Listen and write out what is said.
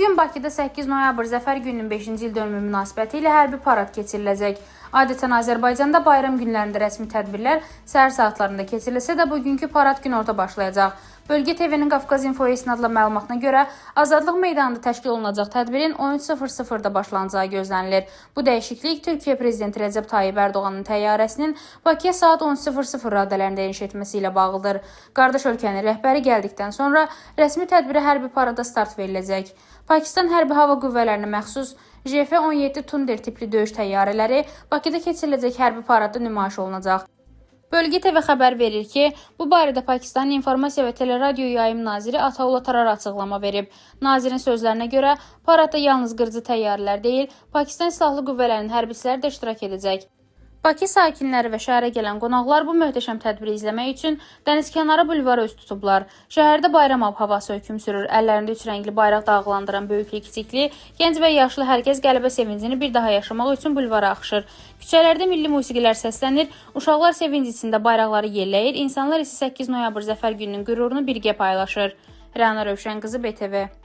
Bugün Bakıda 8 noyabr Zəfər gününün 5-ci il dönümü münasibəti ilə hərbi parad keçiriləcək. Adətən Azərbaycanda bayram günlərində rəsmi tədbirlər səhər saatlarında keçirilsə də bugünkü parad günorta başlayacaq. Bölgə TV-nin Qafqaz Info adlı məlumatına görə Azadlıq meydanında təşkil olunacaq tədbirin 13:00-da başlanacağı gözlənilir. Bu dəyişiklik Türkiyə Prezidenti Rəcəb Tayyib Ərdoğanın təyyarəsinin Bakıya saat 13:00 radələrində eniş etməsi ilə bağlıdır. Qardaş ölkənin rəhbəri gəldikdən sonra rəsmi tədbirə hərbi parada start veriləcək. Pakistan Hərbi Hava Qüvvələrinə məxsus JF-17 Thunder tipli döyüş təyyarələri Bakıda keçiriləcək hərbi paradda nümayiş olunacaq. Bölgə TV xəbər verir ki, bu barədə Pakistanın İnformasiya və Teleradyo Yayım naziri Ataullah Tarar açıqlama verib. Nazirin sözlərinə görə, paradda yalnız qırıcı təyyarələr deyil, Pakistan Silahlı Qüvvələrinin hərbiçiləri də iştirak edəcək. Bakı sakinləri və şəhərə gələn qonaqlar bu möhtəşəm tədbiri izləmək üçün dənizkənarı bulvara üst tutublar. Şəhərdə bayram havası hökm sürür. Əllərində 3 rəngli bayraq dalğalandıran böyüklü-kiçikli, gənc və yaşlı hər kəs qələbə sevincini bir daha yaşamaq üçün bulvara axışır. Küçələrdə milli musiqilər səslənir, uşaqlar sevinc içində bayraqları yelləyir, insanlar isə 8 noyabr Zəfər gününün qürurunu birgə paylaşır. Rəna Rövşən qızı BTV.